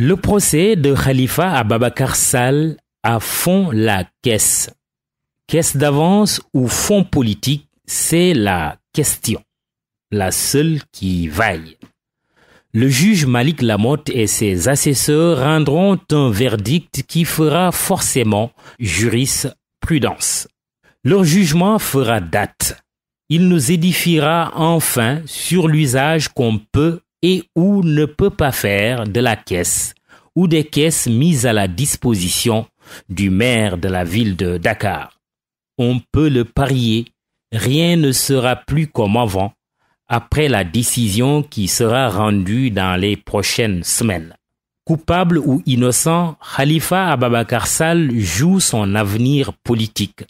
Le procès de Khalifa Ababacar Sall a fond la caisse. Caisse d'avance ou fonds politique, c'est la question, la seule qui vaille. Le juge Malick Lamotte et ses assesseurs rendront un verdict qui fera forcément jurisprudence. Leur jugement fera date. Il nous édifiera enfin sur l'usage qu'on peut et ou ne peut pas faire de la caisse ou des caisses mises à la disposition du maire de la ville de Dakar. On peut le parier, rien ne sera plus comme avant après la décision qui sera rendue dans les prochaines semaines. Coupable ou innocent, Khalifa Ababacar Sall joue son avenir politique.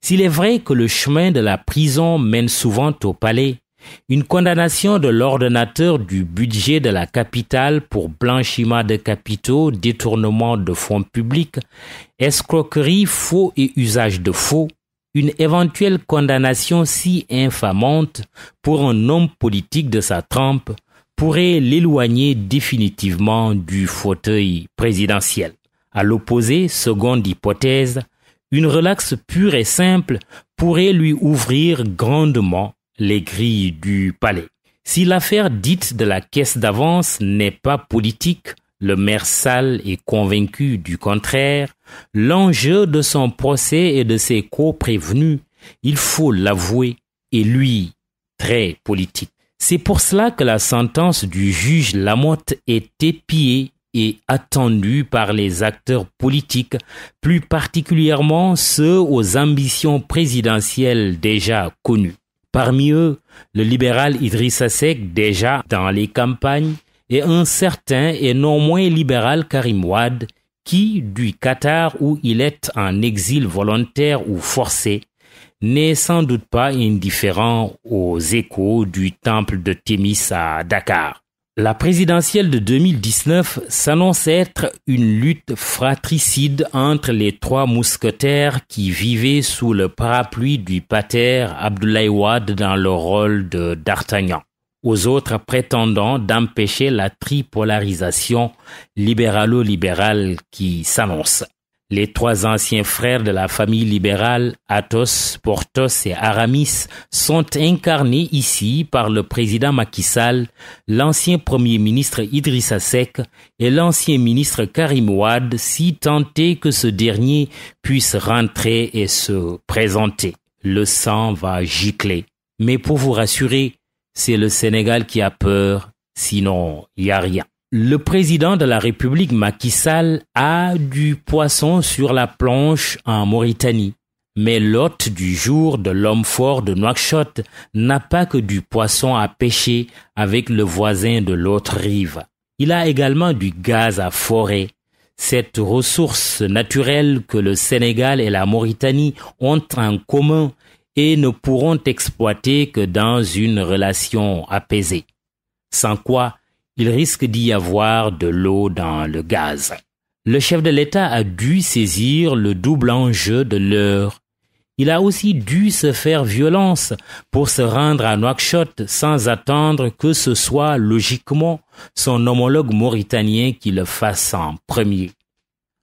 S'il est vrai que le chemin de la prison mène souvent au palais, une condamnation de l'ordonnateur du budget de la capitale pour blanchiment de capitaux, détournement de fonds publics, escroquerie, faux et usage de faux, une éventuelle condamnation si infamante pour un homme politique de sa trempe pourrait l'éloigner définitivement du fauteuil présidentiel. À l'opposé, seconde hypothèse, une relaxe pure et simple pourrait lui ouvrir grandement les grilles du palais. Si l'affaire dite de la caisse d'avance n'est pas politique, le maire Sall est convaincu du contraire, l'enjeu de son procès et de ses co-prévenus, il faut l'avouer, est lui très politique. C'est pour cela que la sentence du juge Lamotte est épiée et attendue par les acteurs politiques, plus particulièrement ceux aux ambitions présidentielles déjà connues. Parmi eux, le libéral Idrissa Seck, déjà dans les campagnes, et un certain et non moins libéral Karim Wade, qui, du Qatar où il est en exil volontaire ou forcé, n'est sans doute pas indifférent aux échos du temple de Thémis à Dakar. La présidentielle de 2019 s'annonce être une lutte fratricide entre les trois mousquetaires qui vivaient sous le parapluie du pater Abdoulaye Wade dans le rôle de d'Artagnan, aux autres prétendant d'empêcher la tripolarisation libéralo-libérale qui s'annonce. Les trois anciens frères de la famille libérale, Athos, Porthos et Aramis, sont incarnés ici par le président Macky Sall, l'ancien premier ministre Idrissa Seck et l'ancien ministre Karim Wade, si tant est que ce dernier puisse rentrer et se présenter. Le sang va gicler. Mais pour vous rassurer, c'est le Sénégal qui a peur, sinon il n'y a rien. Le président de la République Macky Sall a du poisson sur la planche en Mauritanie. Mais l'hôte du jour de l'homme fort de Nouakchott n'a pas que du poisson à pêcher avec le voisin de l'autre rive. Il a également du gaz à forer. Cette ressource naturelle que le Sénégal et la Mauritanie ont en commun et ne pourront exploiter que dans une relation apaisée. Sans quoi, il risque d'y avoir de l'eau dans le gaz. Le chef de l'État a dû saisir le double enjeu de l'heure. Il a aussi dû se faire violence pour se rendre à Nouakchott sans attendre que ce soit logiquement son homologue mauritanien qui le fasse en premier.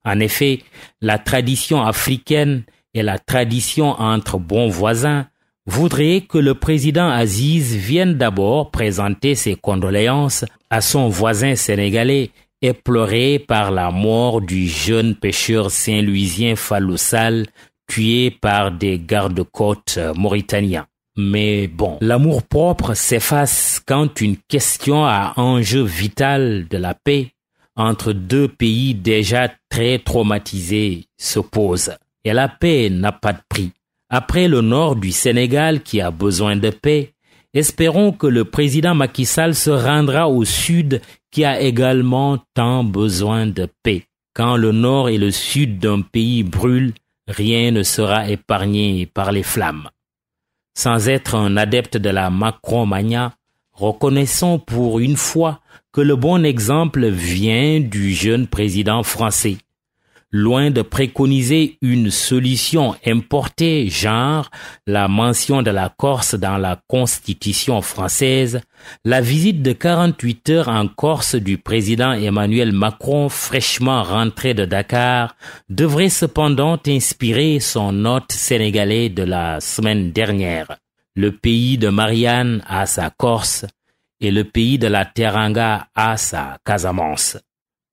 En effet, la tradition africaine et la tradition entre bons voisins voudrait que le président Aziz vienne d'abord présenter ses condoléances à son voisin sénégalais éploré par la mort du jeune pêcheur saint-louisien Fallou Sall tué par des gardes-côtes mauritaniens. Mais bon, l'amour-propre s'efface quand une question à enjeu vital de la paix entre deux pays déjà très traumatisés se pose. Et la paix n'a pas de prix. Après le nord du Sénégal qui a besoin de paix, espérons que le président Macky Sall se rendra au sud qui a également tant besoin de paix. Quand le nord et le sud d'un pays brûlent, rien ne sera épargné par les flammes. Sans être un adepte de la Macron-mania, reconnaissons pour une fois que le bon exemple vient du jeune président français. Loin de préconiser une solution importée, genre la mention de la Corse dans la Constitution française, la visite de 48 heures en Corse du président Emmanuel Macron, fraîchement rentré de Dakar, devrait cependant inspirer son hôte sénégalais de la semaine dernière. Le pays de Marianne a sa Corse et le pays de la Teranga a sa Casamance.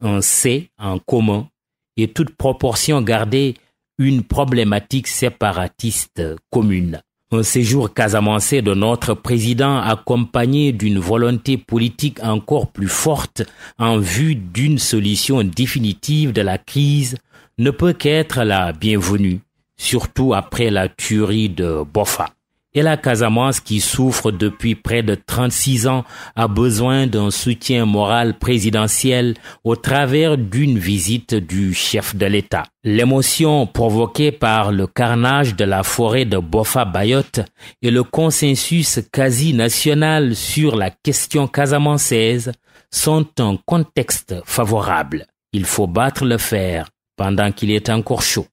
Un C en commun et toute proportion gardée, une problématique séparatiste commune. Un séjour casamancé de notre président accompagné d'une volonté politique encore plus forte en vue d'une solution définitive de la crise ne peut qu'être la bienvenue, surtout après la tuerie de Boffa. Et la Casamance, qui souffre depuis près de 36 ans, a besoin d'un soutien moral présidentiel au travers d'une visite du chef de l'État. L'émotion provoquée par le carnage de la forêt de Boffa-Bayotte et le consensus quasi national sur la question casamançaise sont un contexte favorable. Il faut battre le fer pendant qu'il est encore chaud.